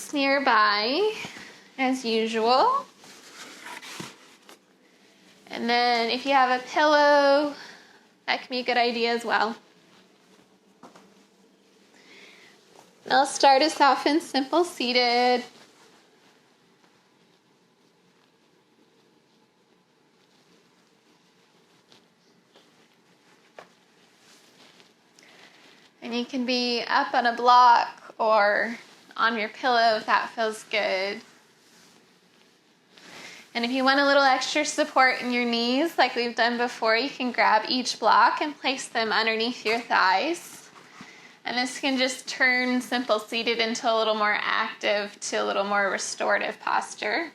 books nearby, as usual. And then if you have a pillow, that can be a good idea as well. I'll start us off in simple seated. And you can be up on a block or on your pillow if that feels good. And if you want a little extra support in your knees, like we've done before, you can grab each block and place them underneath your thighs. And this can just turn simple seated into a little more active to a little more restorative posture.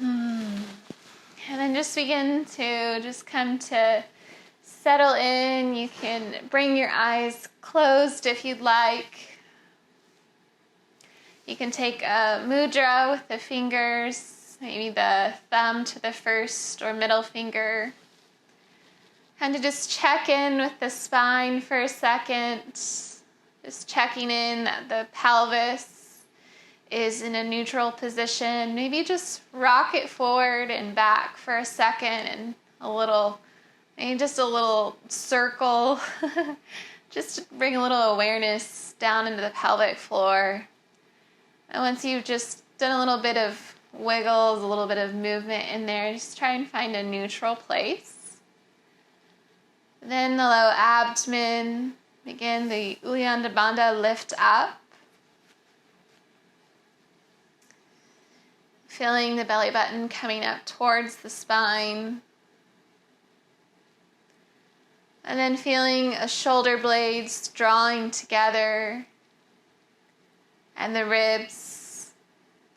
And then just begin to just come to settle in. You can bring your eyes closed if you'd like. You can take a mudra with the fingers, maybe the thumb to the first or middle finger. Kind of just check in with the spine for a second. Just checking in that the pelvis is in a neutral position. Maybe just rock it forward and back for a second and maybe just a little circle. Just to bring a little awareness down into the pelvic floor. And once you've just done a little bit of wiggles, a little bit of movement in there, just try and find a neutral place. Then the low abdomen, begin the Uddiyana Bandha lift up. Feeling the belly button coming up towards the spine. And then feeling a shoulder blades drawing together and the ribs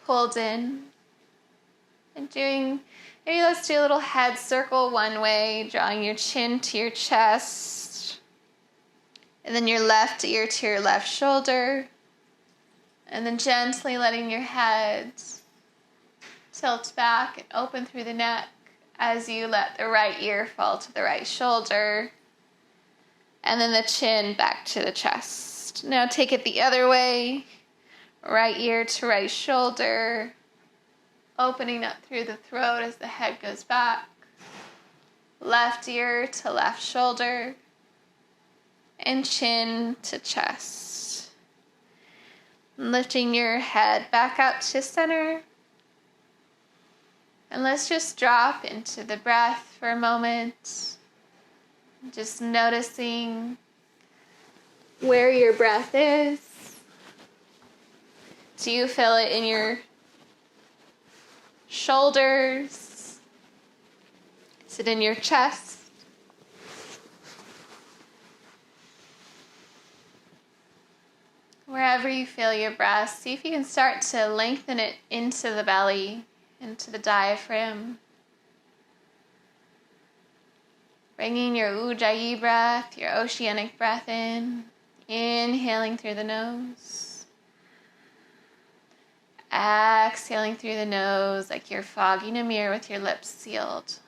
pulled in. And maybe let's do a little head circle one way, drawing your chin to your chest. And then your left ear to your left shoulder. And then gently letting your head tilt back and open through the neck as you let the right ear fall to the right shoulder. And then the chin back to the chest. Now take it the other way. Right ear to right shoulder. Opening up through the throat as the head goes back. Left ear to left shoulder. And chin to chest. Lifting your head back up to center. And let's just drop into the breath for a moment. Just noticing where your breath is. Do you feel it in your shoulders? Is it in your chest? Wherever you feel your breath, see if you can start to lengthen it into the belly, into the diaphragm. Bringing your Ujjayi breath, your oceanic breath in. Inhaling through the nose. Exhaling through the nose like you're fogging a mirror with your lips sealed.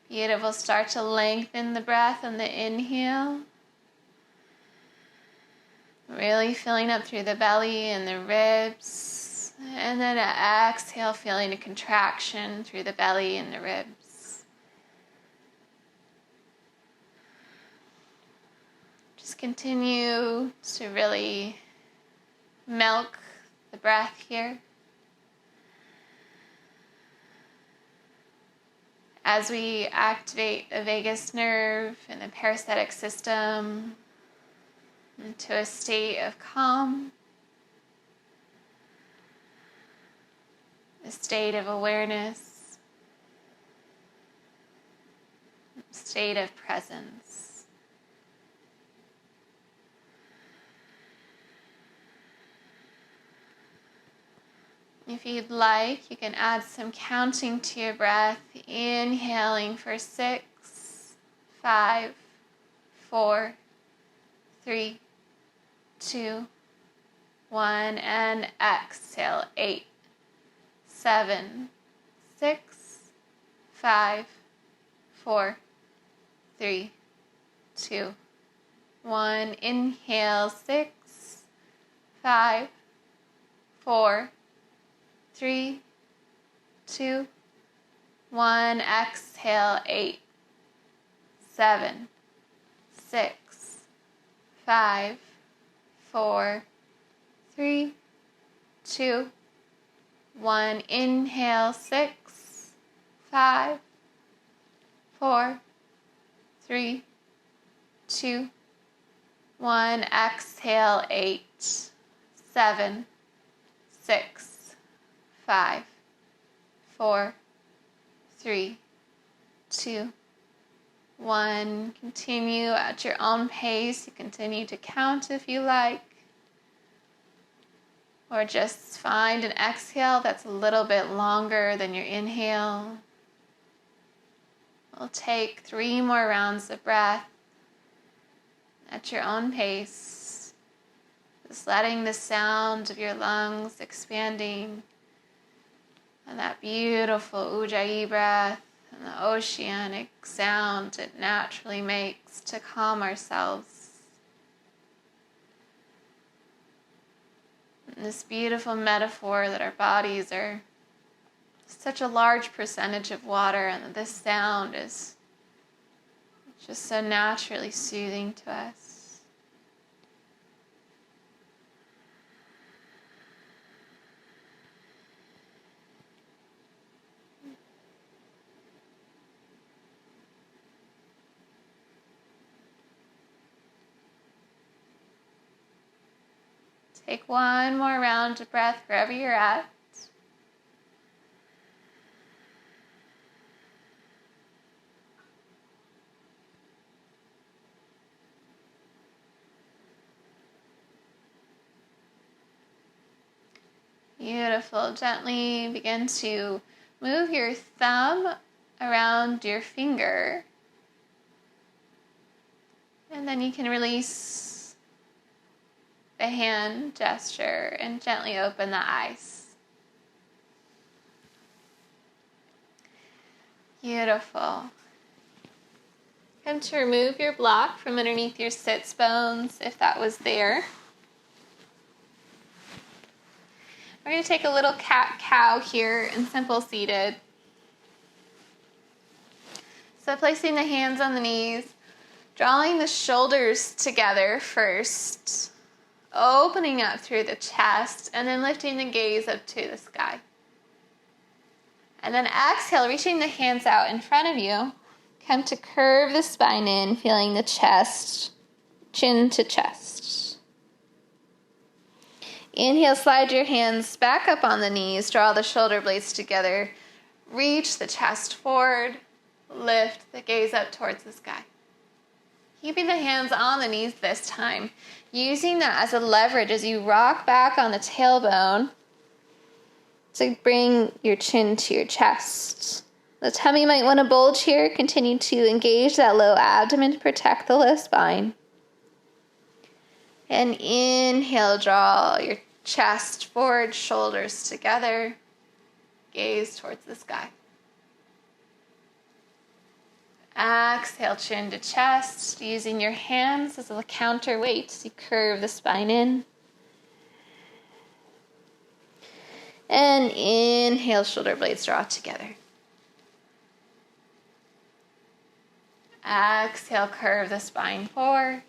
Beautiful. Start to lengthen the breath on the inhale. Really filling up through the belly and the ribs. And then exhale, feeling a contraction through the belly and the ribs. Just continue to really milk the breath here. As we activate the vagus nerve and the parasympathetic system into a state of calm, a state of awareness, a state of presence. If you'd like, you can add some counting to your breath, inhaling for 6, 5, 4, 3, 2, 1, and exhale, 8, 7, 6, 5, 4, 3, 2, 1. Inhale, 6, 5, 4, 3, 2, 1. Exhale, 8, 7, 6, 5, 4, 3, 2, 1. Inhale, 6, 5, 4, 3, 2, 1. Exhale, 8, 7, 6, 5, 4, 3, 2, 1. Continue at your own pace. You continue to count if you like. Or just find an exhale that's a little bit longer than your inhale. We'll take 3 more rounds of breath at your own pace. Just letting the sound of your lungs expanding and that beautiful Ujjayi breath and the oceanic sound it naturally makes to calm ourselves. And this beautiful metaphor that our bodies are such a large percentage of water and that this sound is just so naturally soothing to us. Take one more round of breath wherever you're at. Beautiful. Gently begin to move your thumb around your finger. And then you can release the hand gesture and gently open the eyes. Beautiful. Come to remove your block from underneath your sits bones if that was there. We're going to take a little cat-cow here in simple seated. So placing the hands on the knees, drawing the shoulders together first, opening up through the chest, and then lifting the gaze up to the sky. And then exhale, reaching the hands out in front of you. Come to curve the spine in, feeling the chest, chin to chest. Inhale, slide your hands back up on the knees, draw the shoulder blades together, reach the chest forward, lift the gaze up towards the sky. Keeping the hands on the knees this time, using that as a leverage as you rock back on the tailbone to bring your chin to your chest. The tummy might want to bulge here. Continue to engage that low abdomen to protect the low spine. And inhale, draw your chest forward, shoulders together, gaze towards the sky. Exhale, chin to chest, using your hands as a counterweight as you curve the spine in. And inhale, shoulder blades draw together. Exhale, curve the spine forward.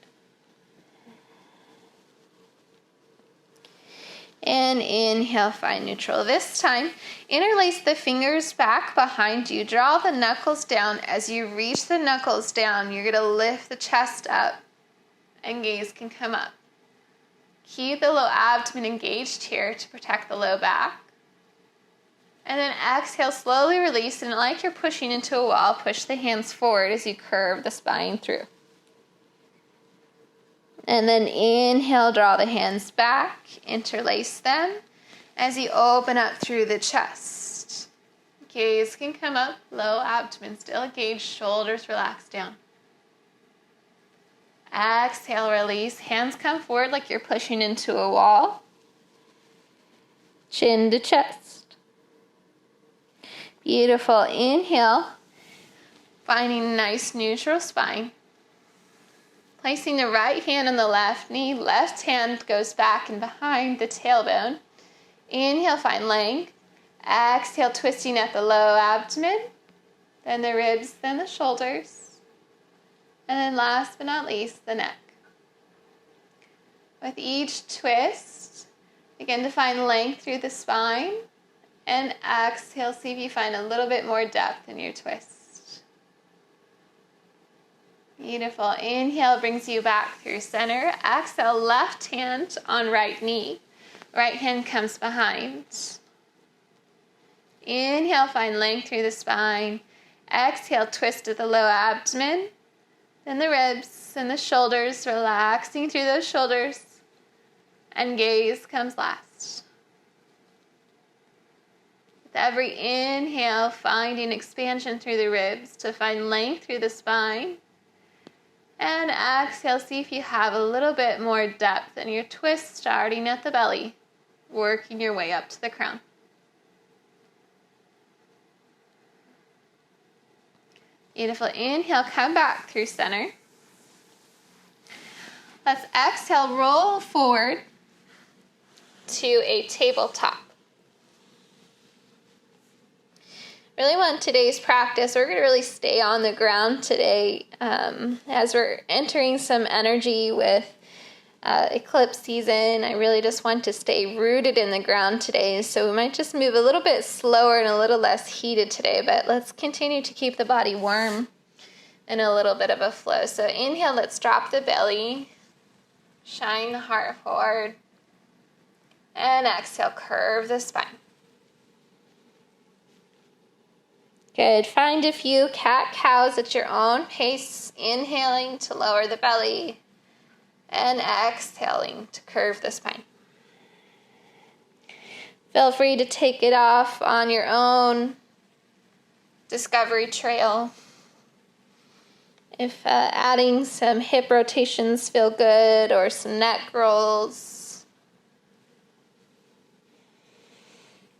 And inhale, find neutral. This time, interlace the fingers back behind you. Draw the knuckles down. As you reach the knuckles down, you're going to lift the chest up and gaze can come up. Keep the low abdomen engaged here to protect the low back. And then exhale, slowly release, and like you're pushing into a wall, push the hands forward as you curve the spine through. And then inhale, draw the hands back, interlace them as you open up through the chest. Gaze can come up, low abdomen still engaged, shoulders relax down. Exhale, release, hands come forward like you're pushing into a wall. Chin to chest. Beautiful. Inhale. Finding a nice neutral spine. Placing the right hand on the left knee, left hand goes back and behind the tailbone. Inhale, find length. Exhale, twisting at the low abdomen, then the ribs, then the shoulders, and then last but not least, the neck. With each twist, begin to find length through the spine, and exhale, see if you find a little bit more depth in your twist. Beautiful. Inhale brings you back through center. Exhale, left hand on right knee. Right hand comes behind. Inhale, find length through the spine. Exhale, twist to the low abdomen. Then the ribs and the shoulders, relaxing through those shoulders. And gaze comes last. With every inhale, finding expansion through the ribs to find length through the spine. And exhale, see if you have a little bit more depth in your twist, starting at the belly, working your way up to the crown. Beautiful. Inhale, come back through center. Let's exhale, roll forward to a tabletop. Really want today's practice, we're going to really stay on the ground today as we're entering some energy with eclipse season. I really just want to stay rooted in the ground today, so we might just move a little bit slower and a little less heated today, but let's continue to keep the body warm and a little bit of a flow. So inhale, let's drop the belly, shine the heart forward, and exhale, curve the spine. Good. Find a few cat-cows at your own pace, inhaling to lower the belly and exhaling to curve the spine. Feel free to take it off on your own discovery trail. If adding some hip rotations feel good, or some neck rolls.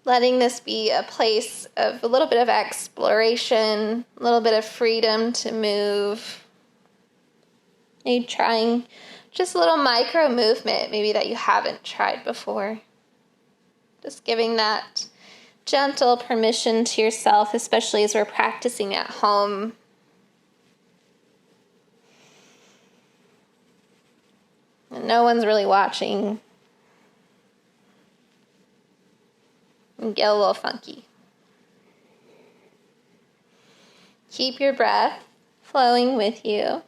Letting this be a place of a little bit of exploration, a little bit of freedom to move. Maybe trying just a little micro movement, maybe that you haven't tried before. Just giving that gentle permission to yourself, especially as we're practicing at home. And no one's really watching. And get a little funky. Keep your breath flowing with you,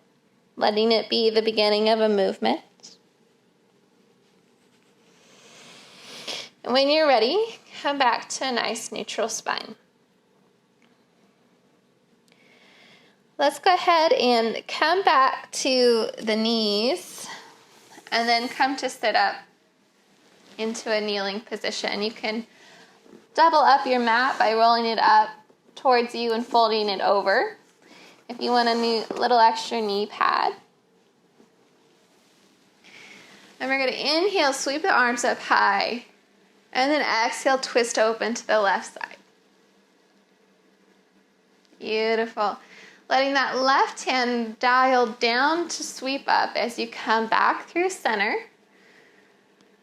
letting it be the beginning of a movement. And when you're ready, come back to a nice neutral spine. Let's go ahead and come back to the knees and then come to sit up into a kneeling position. You can double up your mat by rolling it up towards you and folding it over. If you want a little extra knee pad. And we're going to inhale, sweep the arms up high. And then exhale, twist open to the left side. Beautiful. Letting that left hand dial down to sweep up as you come back through center.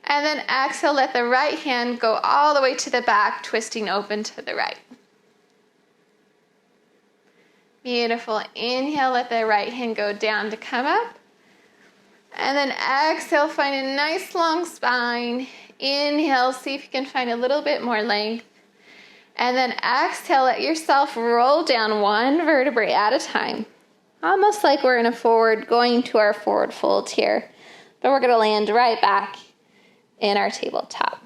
And then exhale, let the right hand go all the way to the back, twisting open to the right. Beautiful. Inhale, let the right hand go down to come up. And then exhale, find a nice long spine. Inhale, see if you can find a little bit more length. And then exhale, let yourself roll down one vertebrae at a time. Almost like we're going to our forward fold here. But we're going to land right back in our tabletop.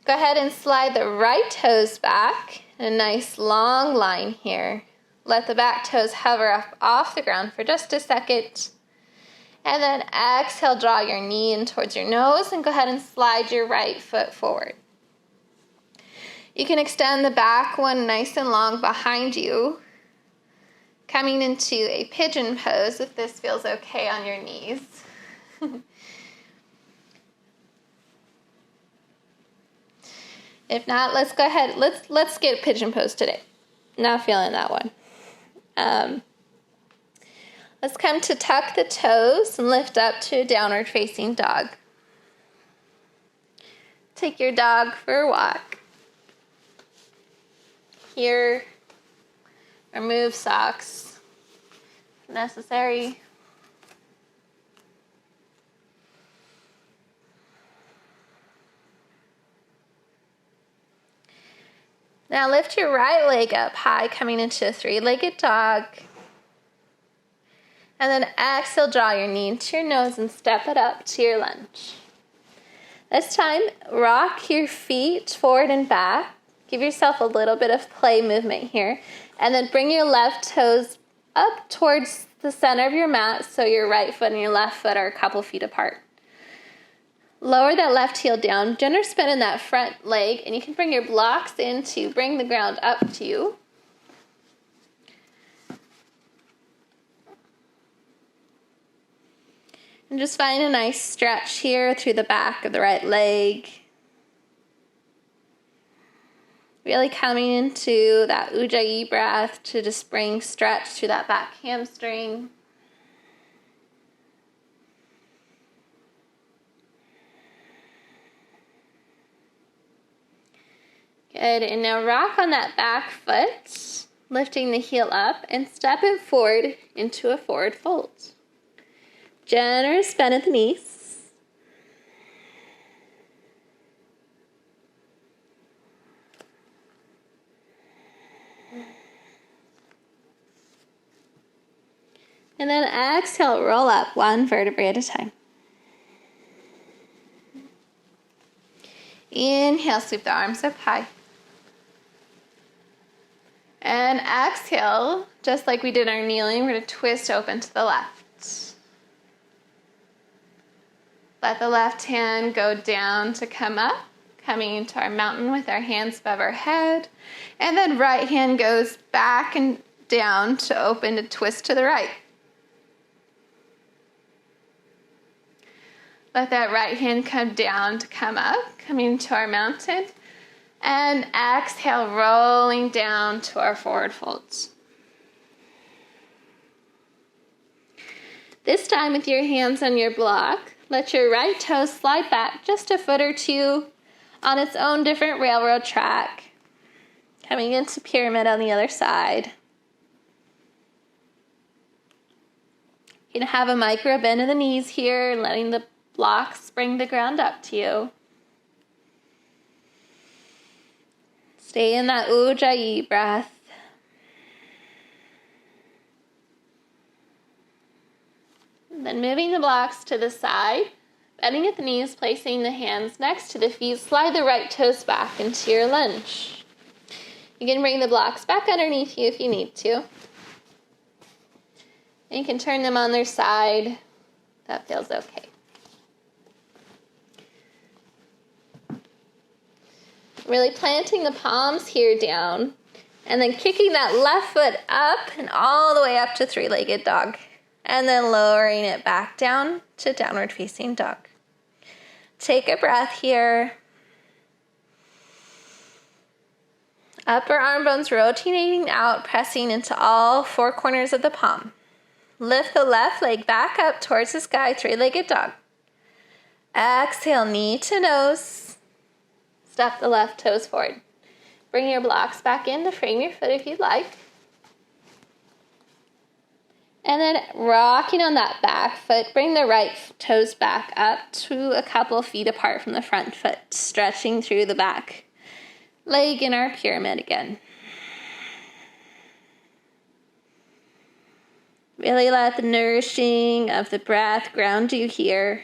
Go ahead and slide the right toes back. A nice long line here. Let the back toes hover up off the ground for just a second. And then exhale, draw your knee in towards your nose and go ahead and slide your right foot forward. You can extend the back one nice and long behind you. Coming into a pigeon pose if this feels okay on your knees. If not, let's go ahead. Let's get pigeon pose today. Not feeling that one. Let's come to tuck the toes and lift up to a downward facing dog. Take your dog for a walk. Here, remove socks if necessary. Now lift your right leg up high, coming into a three-legged dog. And then exhale, draw your knee into your nose and step it up to your lunge. This time, rock your feet forward and back. Give yourself a little bit of play movement here. And then bring your left toes up towards the center of your mat so your right foot and your left foot are a couple feet apart. Lower that left heel down, generous spin in that front leg, and you can bring your blocks in to bring the ground up to you. And just find a nice stretch here through the back of the right leg. Really coming into that Ujjayi breath to just bring stretch through that back hamstring. Good, and now rock on that back foot, lifting the heel up and step it forward into a forward fold. Generous bend at the knees. And then exhale, roll up one vertebrae at a time. Inhale, sweep the arms up high. And exhale, just like we did our kneeling, we're going to twist open to the left. Let the left hand go down to come up, coming into our mountain with our hands above our head. And then right hand goes back and down to open to twist to the right. Let that right hand come down to come up, coming to our mountain. And exhale, rolling down to our forward folds. This time with your hands on your block, let your right toe slide back just a foot or two on its own different railroad track. Coming into pyramid on the other side. You can have a micro bend of the knees here, letting the blocks bring the ground up to you. Stay in that Ujjayi breath. And then moving the blocks to the side, bending at the knees, placing the hands next to the feet, slide the right toes back into your lunge. You can bring the blocks back underneath you if you need to. And you can turn them on their side. That feels okay. Really planting the palms here down, and then kicking that left foot up and all the way up to three-legged dog, and then lowering it back down to downward facing dog. Take a breath here. Upper arm bones rotating out, pressing into all four corners of the palm. Lift the left leg back up towards the sky, three-legged dog. Exhale, knee to nose. Step the left toes forward. Bring your blocks back in to frame your foot if you'd like. And then rocking on that back foot, bring the right toes back up to a couple feet apart from the front foot, stretching through the back leg in our pyramid again. Really let the nourishing of the breath ground you here.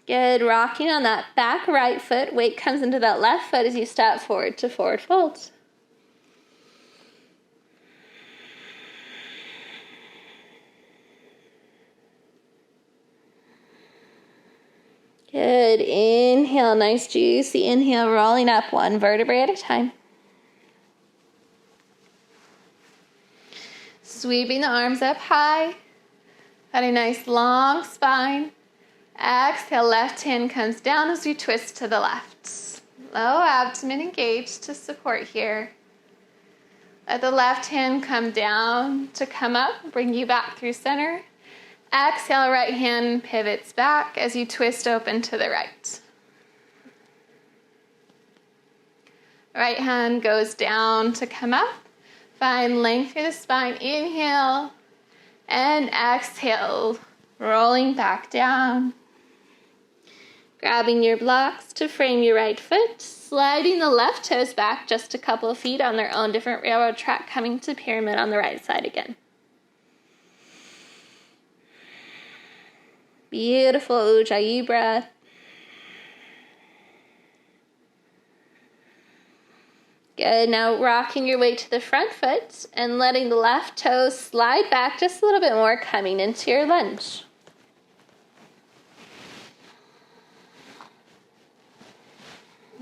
Good, rocking on that back right foot. Weight comes into that left foot as you step forward to forward fold. Good, inhale, nice juicy inhale, rolling up one vertebrae at a time. Sweeping the arms up high. Got a nice long spine. Exhale, left hand comes down as you twist to the left. Low abdomen engaged to support here. Let the left hand come down to come up, bring you back through center. Exhale, right hand pivots back as you twist open to the right. Right hand goes down to come up. Find length through the spine. Inhale and exhale, rolling back down. Grabbing your blocks to frame your right foot, sliding the left toes back just a couple of feet on their own different railroad track, coming to pyramid on the right side again. Beautiful Ujjayi breath. Good, now rocking your way to the front foot and letting the left toes slide back just a little bit more, coming into your lunge.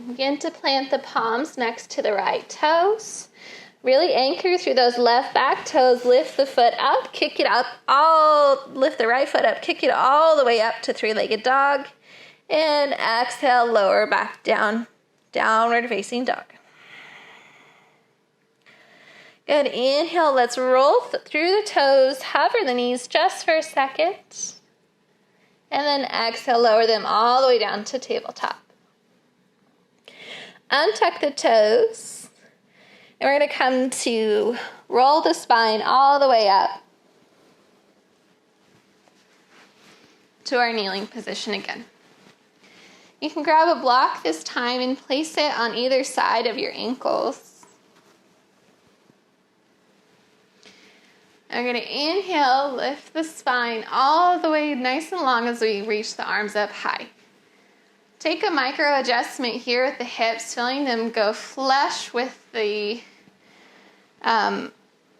Begin to plant the palms next to the right toes. Really anchor through those left back toes. Lift the foot up, kick it up, lift the right foot up, kick it all the way up to three-legged dog. And exhale, lower back down, downward facing dog. Good, inhale, let's roll through the toes, hover the knees just for a second. And then exhale, lower them all the way down to tabletop. Untuck the toes, and we're going to come to roll the spine all the way up to our kneeling position again. You can grab a block this time and place it on either side of your ankles. And we're going to inhale, lift the spine all the way nice and long as we reach the arms up high. Take a micro adjustment here with the hips, feeling them go flush with the,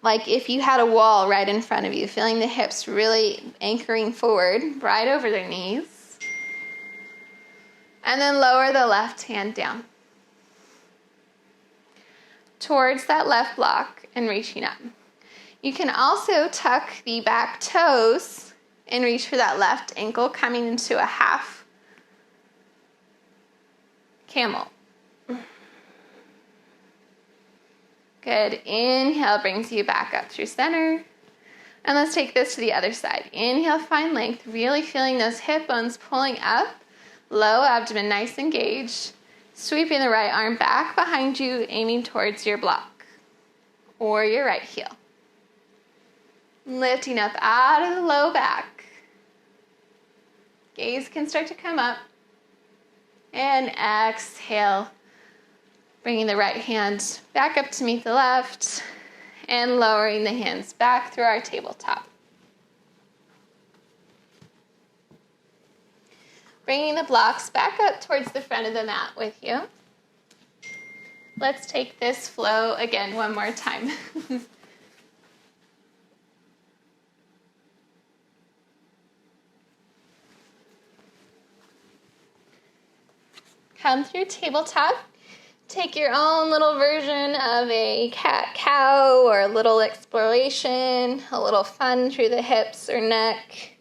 like if you had a wall right in front of you, feeling the hips really anchoring forward, right over their knees. And then lower the left hand down towards that left block and reaching up. You can also tuck the back toes and reach for that left ankle, coming into a half camel. Good. Inhale brings you back up through center. And let's take this to the other side. Inhale, find length, really feeling those hip bones pulling up. Low abdomen, nice engaged. Sweeping the right arm back behind you, aiming towards your block or your right heel. Lifting up out of the low back. Gaze can start to come up. And exhale, bringing the right hand back up to meet the left and lowering the hands back through our tabletop. Bringing the blocks back up towards the front of the mat with you. Let's take this flow again one more time. Come through tabletop. Take your own little version of a cat-cow or a little exploration, a little fun through the hips or neck,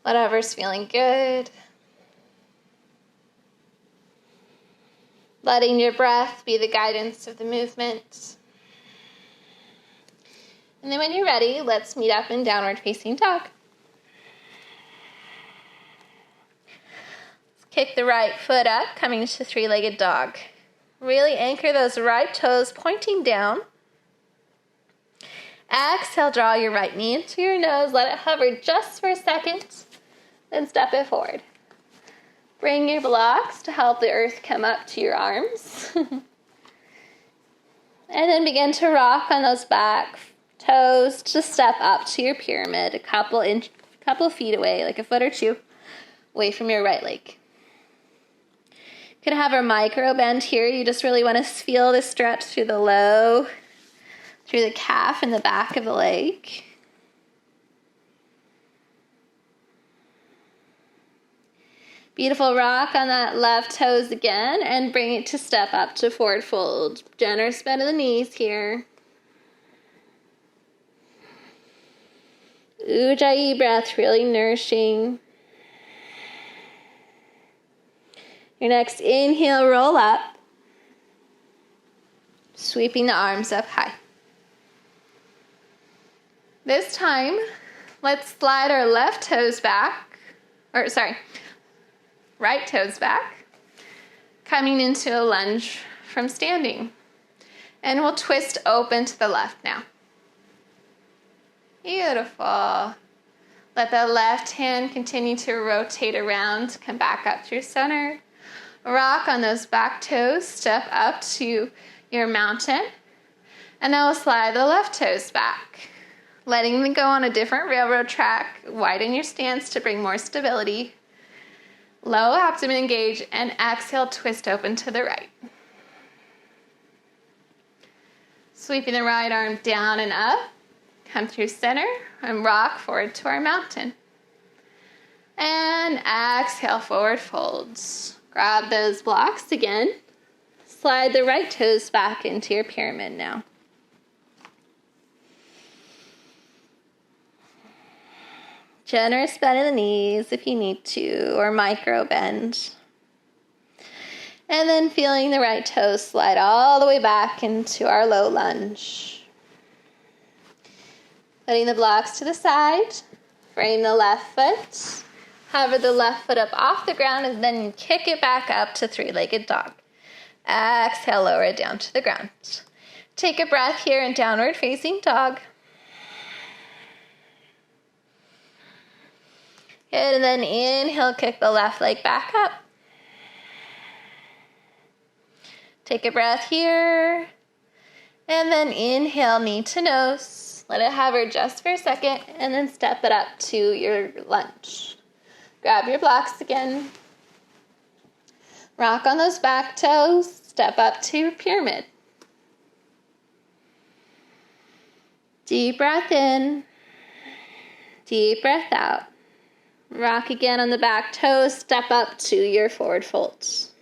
whatever's feeling good. Letting your breath be the guidance of the movement. And then when you're ready, let's meet up in downward facing dog. Kick the right foot up, coming to three-legged dog. Really anchor those right toes pointing down. Exhale, draw your right knee into your nose. Let it hover just for a second. Then step it forward. Bring your blocks to help the earth come up to your arms. And then begin to rock on those back toes to step up to your pyramid, a couple feet away, like a foot or two, away from your right leg. You can have a micro bend here. You just really want to feel the stretch through the low, through the calf and the back of the leg. Beautiful rock on that left toes again and bring it to step up to forward fold. Generous bend of the knees here. Ujjayi breath, really nourishing. Your next inhale, roll up. Sweeping the arms up high. This time, let's slide our left toes back, right toes back, coming into a lunge from standing. And we'll twist open to the left now. Beautiful. Let the left hand continue to rotate around, come back up through center. Rock on those back toes, step up to your mountain. And now we'll slide the left toes back. Letting them go on a different railroad track, widen your stance to bring more stability. Low abdomen engage and exhale, twist open to the right. Sweeping the right arm down and up, come through center and rock forward to our mountain. And exhale, forward folds. Grab those blocks again. Slide the right toes back into your pyramid now. Generous bend in the knees if you need to, or micro bend. And then feeling the right toes slide all the way back into our low lunge. Putting the blocks to the side, frame the left foot, hover the left foot up off the ground, and then you kick it back up to three-legged dog. Exhale, lower it down to the ground. Take a breath here in downward facing dog. Good, and then inhale, kick the left leg back up. Take a breath here. And then inhale, knee to nose. Let it hover just for a second, and then step it up to your lunge. Grab your blocks again. Rock on those back toes. Step up to your pyramid. Deep breath in. Deep breath out. Rock again on the back toes. Step up to your forward folds.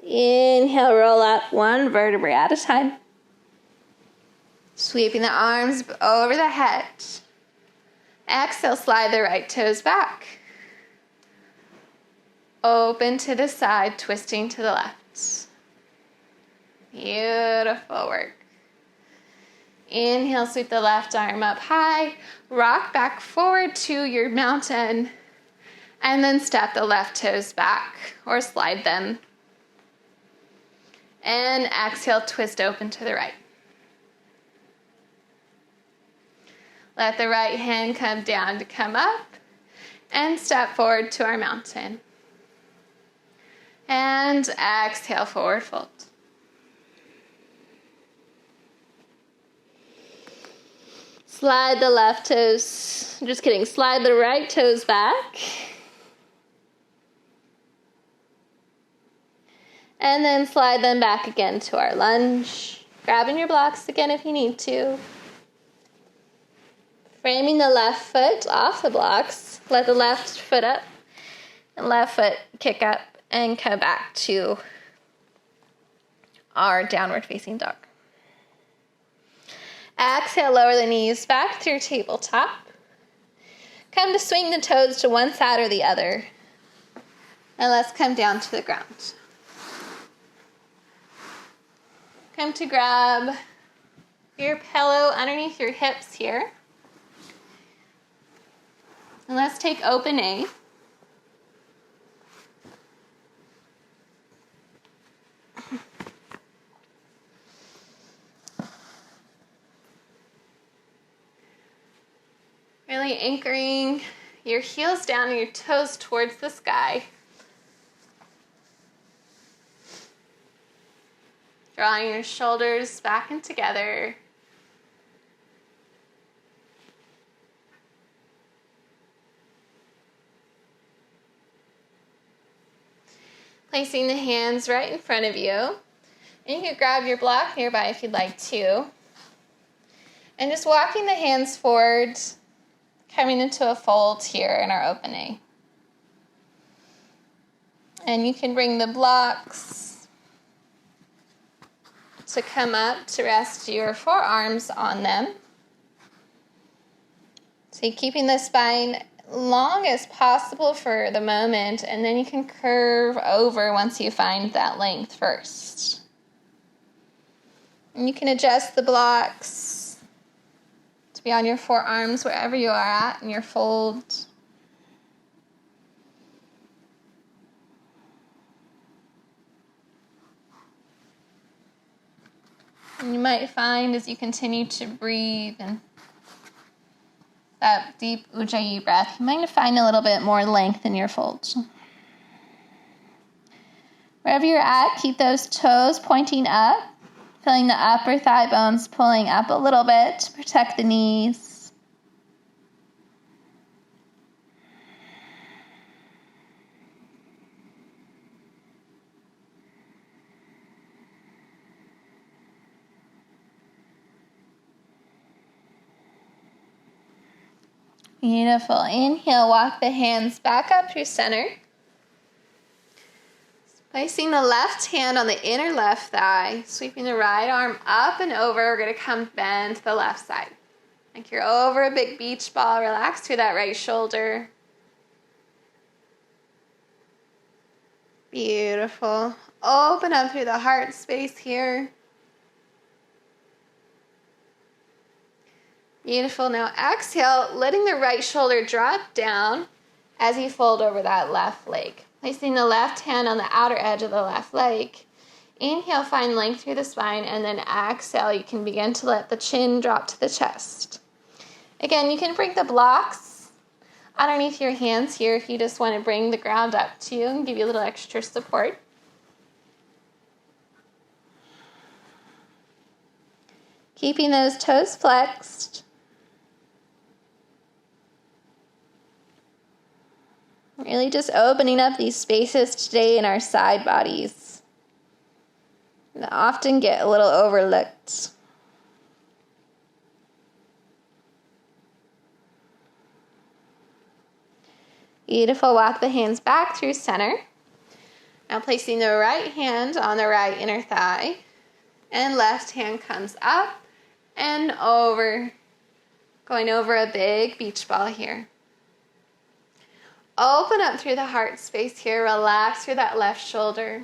Inhale, roll up one vertebrae at a time. Sweeping the arms over the head. Exhale, slide the right toes back. Open to the side, twisting to the left. Beautiful work. Inhale, sweep the left arm up high. Rock back forward to your mountain. And then step the left toes back or slide them. And exhale, twist open to the right. Let the right hand come down to come up. And step forward to our mountain. And exhale, forward fold. Slide the left toes, slide the right toes back. And then slide them back again to our lunge. Grabbing your blocks again if you need to. Framing the left foot off the blocks. Let the left foot up and left foot kick up and come back to our downward facing dog. Exhale, lower the knees back through tabletop. Come to swing the toes to one side or the other. And let's come down to the ground. Come to grab your pillow underneath your hips here. And let's take open A. Really anchoring your heels down and your toes towards the sky. Drawing your shoulders back and together. Placing the hands right in front of you. And you can grab your block nearby if you'd like to. And just walking the hands forward, coming into a fold here in our opening. And you can bring the blocks to come up to rest your forearms on them. So you're keeping the spine long as possible for the moment, and then you can curve over once you find that length first. And you can adjust the blocks to be on your forearms wherever you are at in your fold. And you might find as you continue to breathe and that deep Ujjayi breath, you might find a little bit more length in your folds. Wherever you're at, keep those toes pointing up, feeling the upper thigh bones pulling up a little bit to protect the knees. Beautiful. Inhale, walk the hands back up through center. Placing the left hand on the inner left thigh, sweeping the right arm up and over. We're going to come bend to the left side. Like you're over a big beach ball. Relax through that right shoulder. Beautiful. Open up through the heart space here. Beautiful. Now exhale, letting the right shoulder drop down as you fold over that left leg. Placing the left hand on the outer edge of the left leg. Inhale, find length through the spine, and then exhale, you can begin to let the chin drop to the chest. Again, you can bring the blocks underneath your hands here if you just want to bring the ground up to you and give you a little extra support. Keeping those toes flexed. Really just opening up these spaces today in our side bodies that often get a little overlooked. Beautiful. Walk the hands back through center. Now placing the right hand on the right inner thigh, and left hand comes up and over, going over a big beach ball here. Open up through the heart space here. Relax through that left shoulder.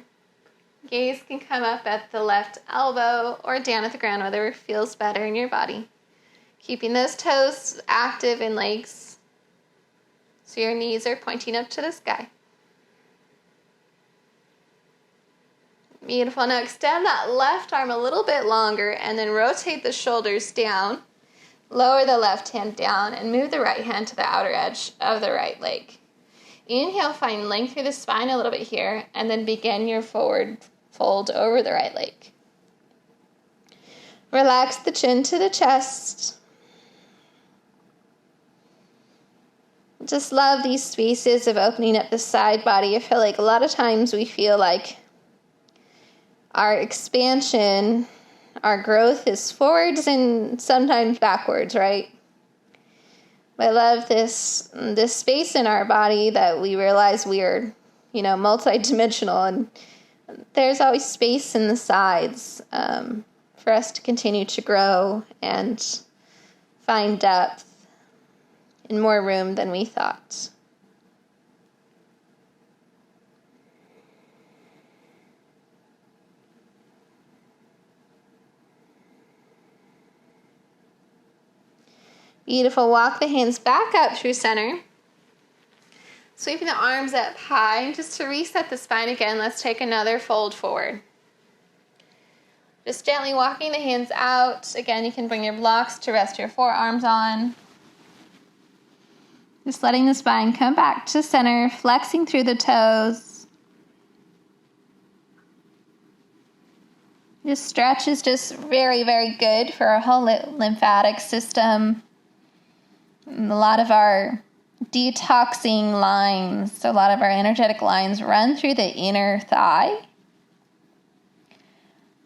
Gaze can come up at the left elbow or down at the ground, whatever feels better in your body. Keeping those toes active and legs so your knees are pointing up to the sky. Beautiful. Now extend that left arm a little bit longer and then rotate the shoulders down. Lower the left hand down and move the right hand to the outer edge of the right leg. Inhale, find length through the spine a little bit here, and then begin your forward fold over the right leg. Relax the chin to the chest. Just love these spaces of opening up the side body. I feel like a lot of times we feel like our expansion, our growth is forwards and sometimes backwards, right? I love this space in our body that we realize we are, multidimensional, and there's always space in the sides for us to continue to grow and find depth and more room than we thought. Beautiful. Walk the hands back up through center. Sweeping the arms up high. And just to reset the spine again, let's take another fold forward. Just gently walking the hands out. Again, you can bring your blocks to rest your forearms on. Just letting the spine come back to center, flexing through the toes. This stretch is just very, very good for our whole lymphatic system. And a lot of our detoxing lines, a lot of our energetic lines run through the inner thigh.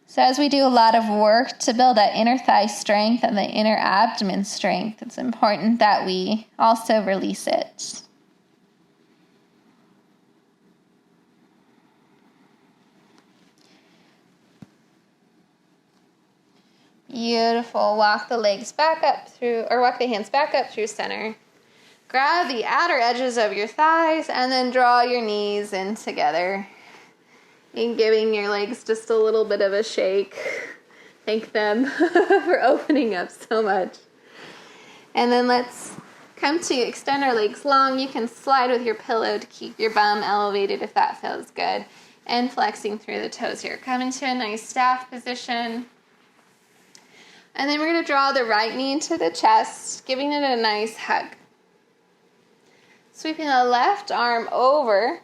So as we do a lot of work to build that inner thigh strength and the inner abdomen strength, it's important that we also release it. Beautiful. Walk the legs back up through, or walk the hands back up through center. Grab the outer edges of your thighs and then draw your knees in together. And giving your legs just a little bit of a shake. Thank them for opening up so much. And then let's come to extend our legs long. You can slide with your pillow to keep your bum elevated if that feels good. And flexing through the toes here. Come into a nice staff position. And then we're going to draw the right knee into the chest, giving it a nice hug. Sweeping the left arm over.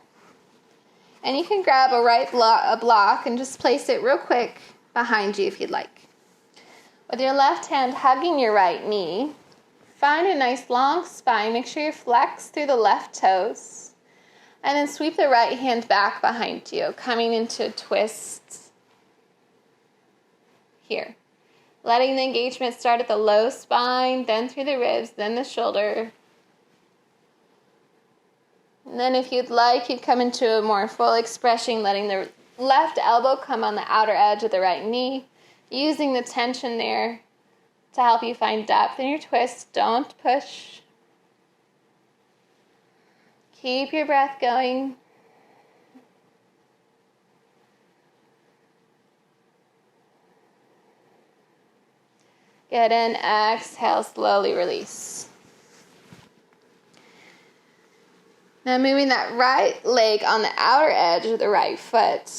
And you can grab a block and just place it real quick behind you if you'd like. With your left hand hugging your right knee, find a nice long spine. Make sure you flex through the left toes. And then sweep the right hand back behind you, coming into a twist here. Letting the engagement start at the low spine, then through the ribs, then the shoulder. And then if you'd like, you'd come into a more full expression, letting the left elbow come on the outer edge of the right knee, using the tension there to help you find depth in your twist. Don't push. Keep your breath going. Good, and exhale, slowly release. Now moving that right leg on the outer edge of the right foot.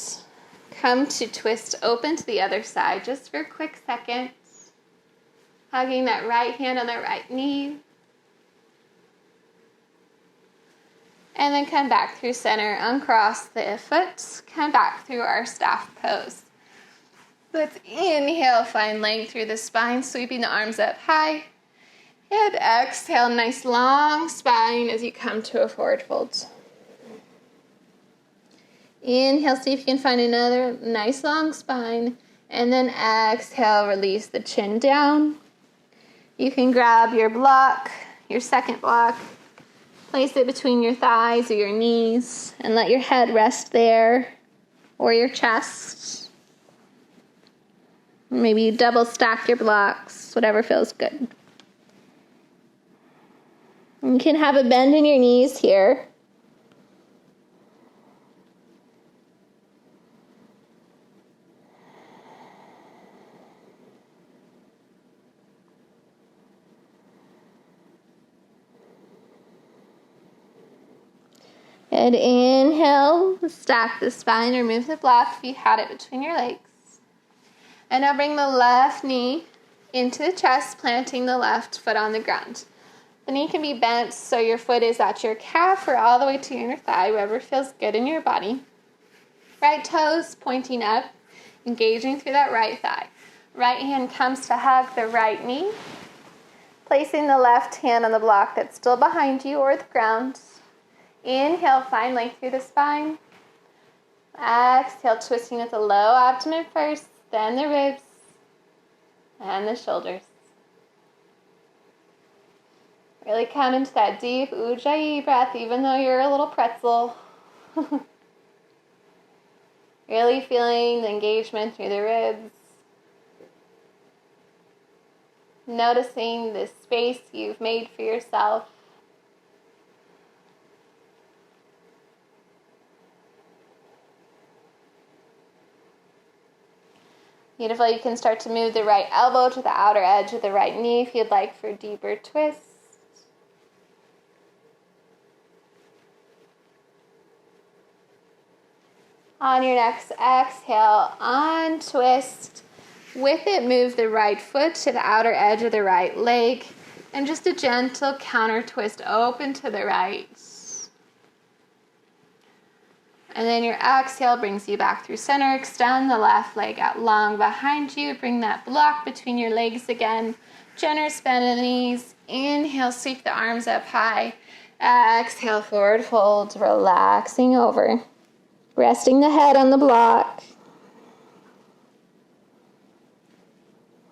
Come to twist open to the other side just for a quick second. Hugging that right hand on the right knee. And then come back through center, uncross the foot, come back through our staff pose. Let's inhale, find length through the spine, sweeping the arms up high. And exhale, nice long spine as you come to a forward fold. Inhale, see if you can find another nice long spine. And then exhale, release the chin down. You can grab your block, your second block, place it between your thighs or your knees, and let your head rest there, or your chest. Maybe you double stack your blocks, whatever feels good. You can have a bend in your knees here. And inhale, stack the spine, remove the block if you had it between your legs. And now bring the left knee into the chest, planting the left foot on the ground. The knee can be bent so your foot is at your calf or all the way to your inner thigh, wherever feels good in your body. Right toes pointing up, engaging through that right thigh. Right hand comes to hug the right knee, placing the left hand on the block that's still behind you or the ground. Inhale, find length through the spine. Exhale, twisting with the low abdomen first, then the ribs and the shoulders. Really come into that deep Ujjayi breath, even though you're a little pretzel. Really feeling the engagement through the ribs. Noticing the space you've made for yourself. Beautiful. You can start to move the right elbow to the outer edge of the right knee if you'd like for a deeper twist. On your next exhale, untwist. With it, move the right foot to the outer edge of the right leg. And just a gentle counter twist open to the right. And then your exhale brings you back through center. Extend the left leg out long behind you. Bring that block between your legs again. Generous bend in the knees. Inhale, sweep the arms up high. Exhale, forward fold, relaxing over. Resting the head on the block.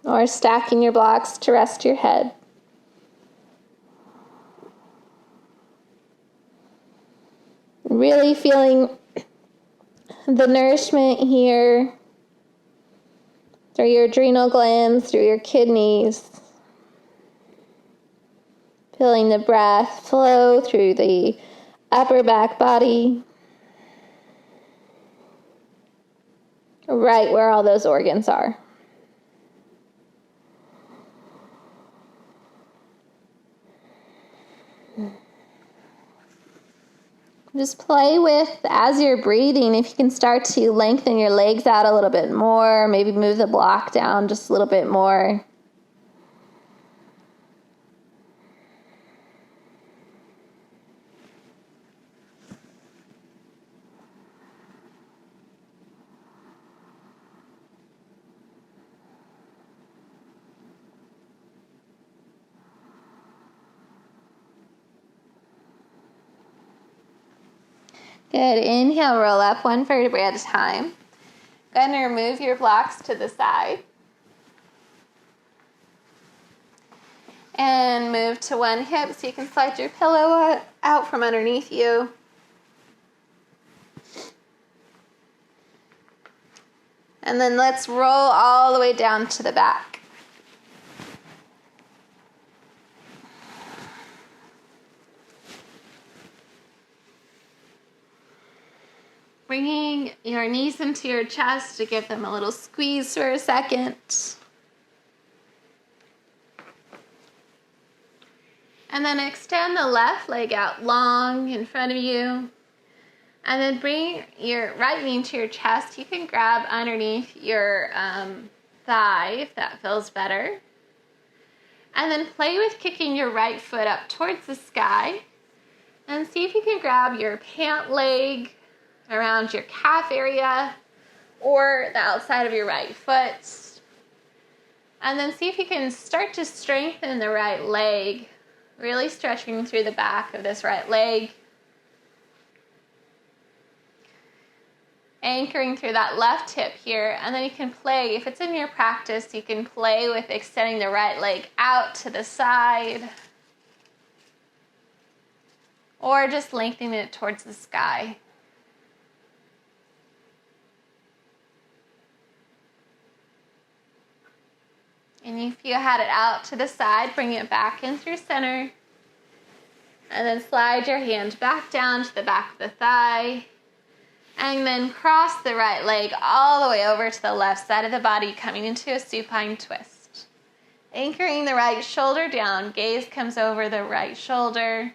Or stacking your blocks to rest your head. Really feeling the nourishment here through your adrenal glands, through your kidneys. Feeling the breath flow through the upper back body, right where all those organs are. Just play with, as you're breathing, if you can start to lengthen your legs out a little bit more, maybe move the block down just a little bit more. Good. Inhale, roll up one vertebrae at a time. Go ahead and remove your blocks to the side. And move to one hip so you can slide your pillow out from underneath you. And then let's roll all the way down to the back. Bringing your knees into your chest to give them a little squeeze for a second. And then extend the left leg out long in front of you. And then bring your right knee to your chest. You can grab underneath your thigh if that feels better. And then play with kicking your right foot up towards the sky. And see if you can grab your pant leg around your calf area or the outside of your right foot. And then see if you can start to strengthen the right leg, really stretching through the back of this right leg. Anchoring through that left hip here, and then you can play, if it's in your practice, you can play with extending the right leg out to the side or just lengthening it towards the sky. And if you had it out to the side, bring it back in through center. And then slide your hand back down to the back of the thigh. And then cross the right leg all the way over to the left side of the body, coming into a supine twist. Anchoring the right shoulder down, gaze comes over the right shoulder.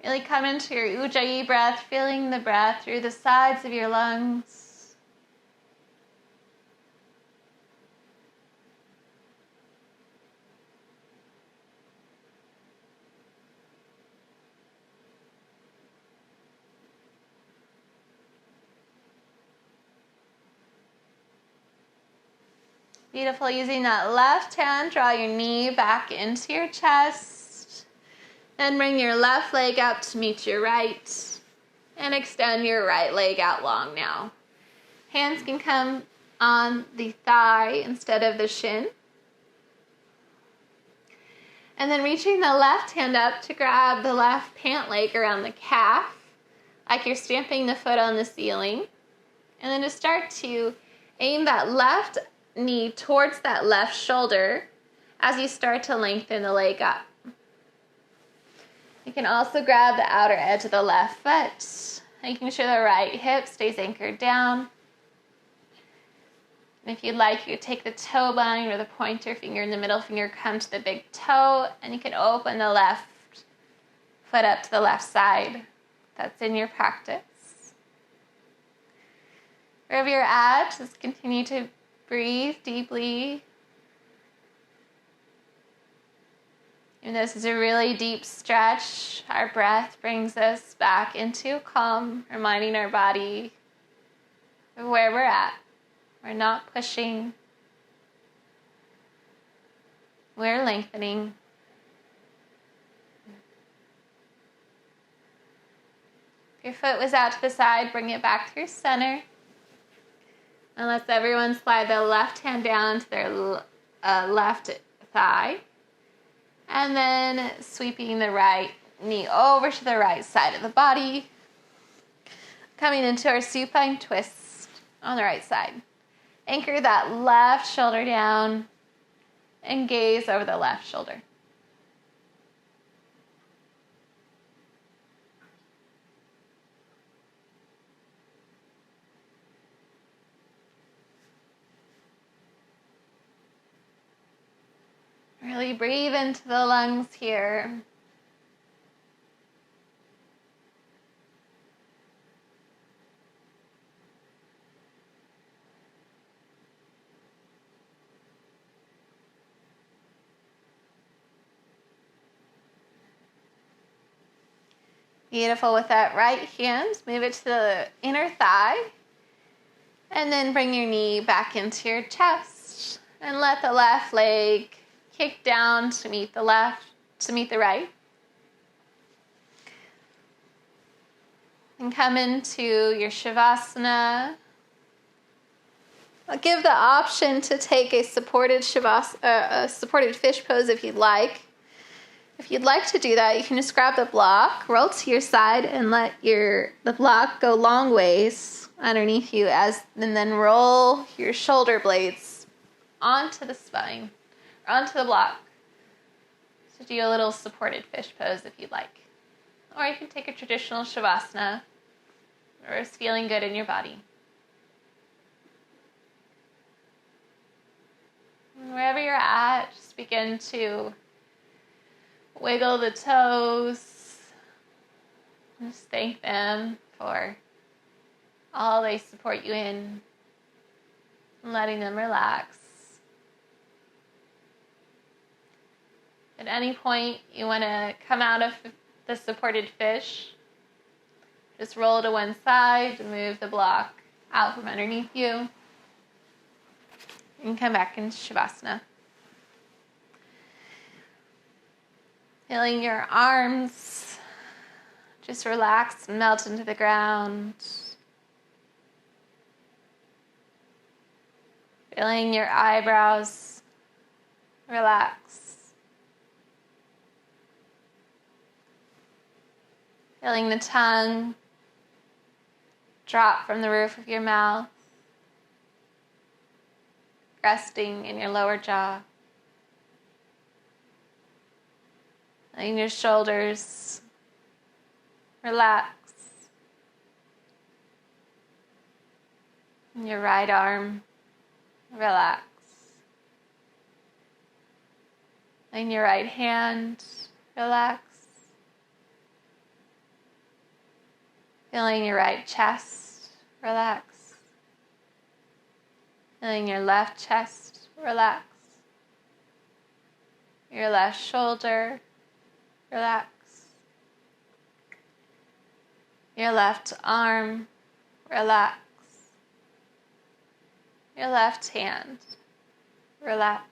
Really come into your Ujjayi breath, feeling the breath through the sides of your lungs. Beautiful. Using that left hand, draw your knee back into your chest. Then bring your left leg up to meet your right. And extend your right leg out long now. Hands can come on the thigh instead of the shin. And then reaching the left hand up to grab the left pant leg around the calf, like you're stamping the foot on the ceiling. And then to start to aim that left knee towards that left shoulder as you start to lengthen the leg up. You can also grab the outer edge of the left foot, making sure the right hip stays anchored down. And if you'd like, you could take the toe bone or the pointer finger and the middle finger, come to the big toe, and you can open the left foot up to the left side. That's in your practice. Wherever you're at, just continue to breathe deeply. And this is a really deep stretch. Our breath brings us back into calm, reminding our body of where we're at. We're not pushing. We're lengthening. If your foot was out to the side, bring it back through center. And let's everyone slide the left hand down to their left thigh. And then sweeping the right knee over to the right side of the body. Coming into our supine twist on the right side. Anchor that left shoulder down and gaze over the left shoulder. Really breathe into the lungs here. Beautiful. With that right hand, move it to the inner thigh. And then bring your knee back into your chest. And let the left leg kick down to meet the right. And come into your Shavasana. I'll give the option to take a supported supported fish pose if you'd like. If you'd like to do that, you can just grab the block, roll to your side, and let the block go long ways underneath you, and then roll your shoulder blades onto the spine, or onto the block. So do a little supported fish pose if you'd like. Or you can take a traditional Shavasana, or it's feeling good in your body. And wherever you're at, just begin to wiggle the toes. Just thank them for all they support you in, and letting them relax. At any point you want to come out of the supported fish, just roll to one side to move the block out from underneath you, and come back into Shavasana. Feeling your arms just relax and melt into the ground. Feeling your eyebrows relax. Feeling the tongue drop from the roof of your mouth, resting in your lower jaw. Letting your shoulders relax. And your right arm relax. And your right hand relax. Feeling your right chest relax. Feeling your left chest relax. Your left shoulder relax. Your left arm relax. Your left hand relax.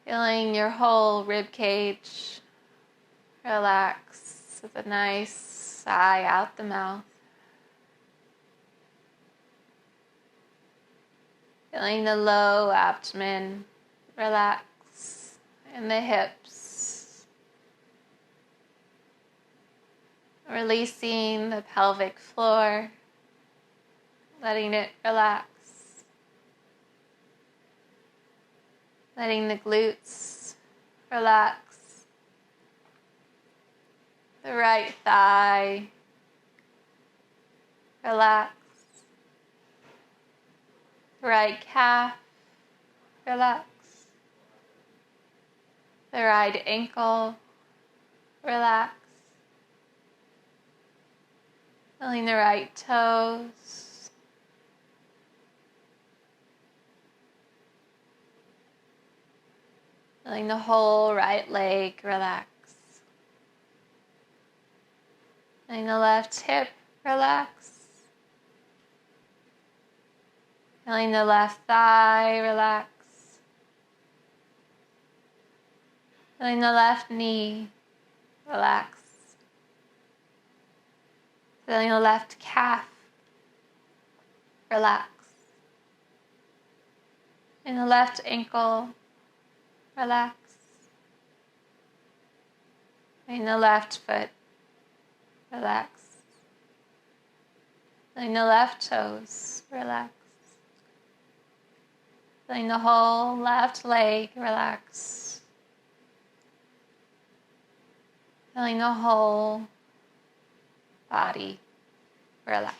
Feeling your whole rib cage relax with a nice sigh out the mouth. Feeling the low abdomen relax and the hips. Releasing the pelvic floor, letting it relax. Letting the glutes relax. The right thigh relax. Right calf relax. The right ankle relax. Feeling the right toes. Feeling the whole right leg relax. Feeling the left hip relax. Feeling the left thigh relax. Feeling the left knee relax. Feeling the left calf relax. And the left ankle relax. Feeling the left foot relax. Feeling the left toes relax. Feeling the whole left leg relax. Feeling the whole body relax.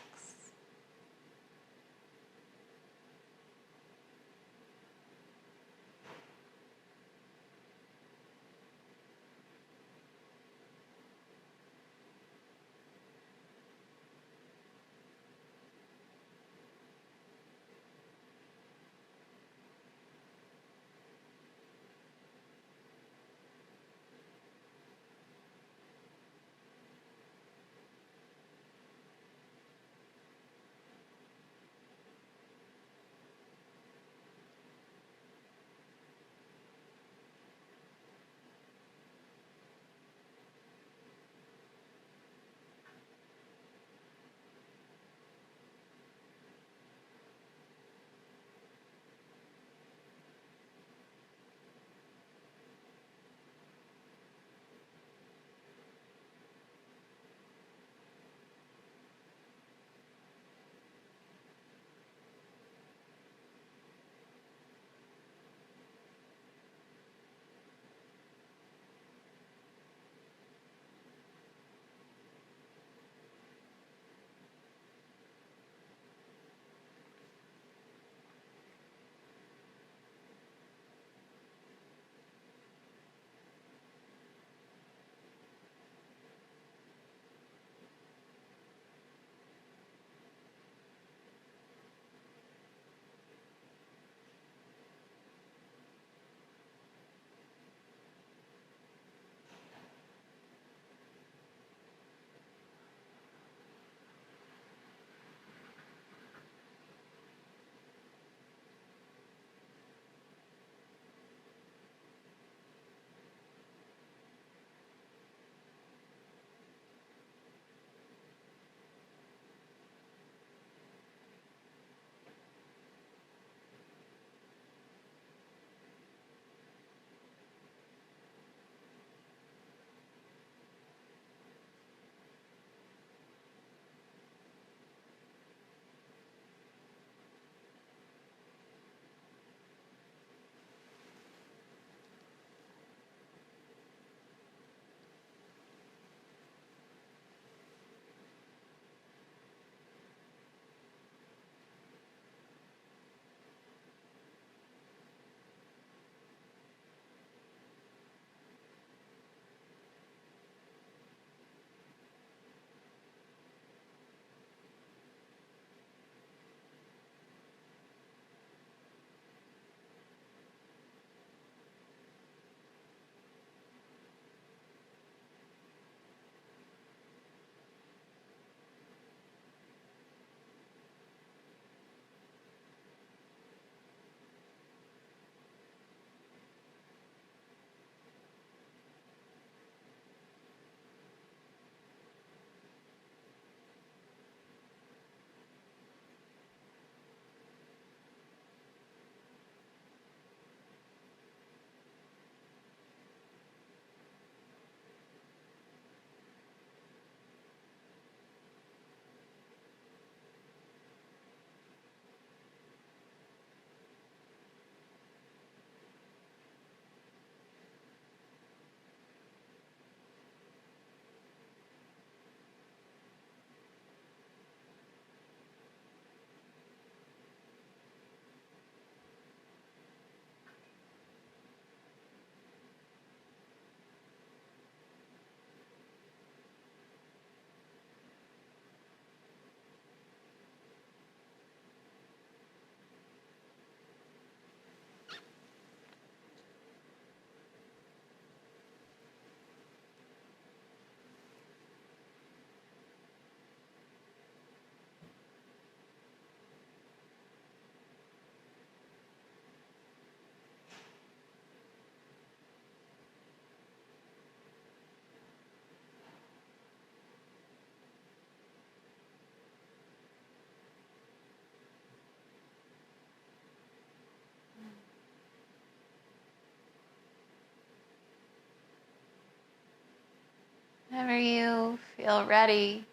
whenever you feel ready,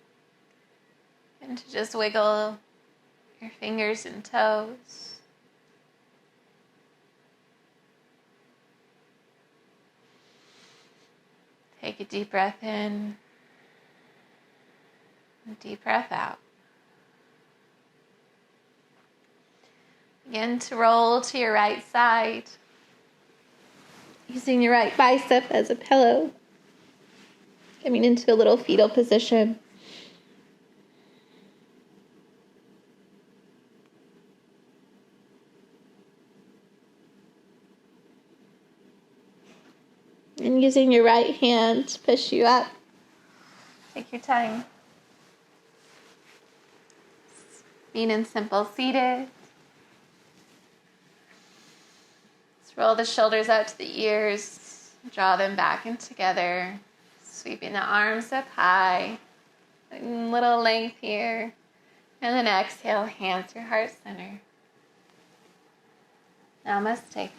and to just wiggle your fingers and toes. Take a deep breath in, and deep breath out. Begin to roll to your right side, using your right bicep as a pillow, coming into a little fetal position. And using your right hand to push you up. Take your time. Being in simple seated. Let's roll the shoulders out to the ears. Draw them back in together. Sweeping the arms up high. A little length here. And then exhale, hands to heart center. Namaste.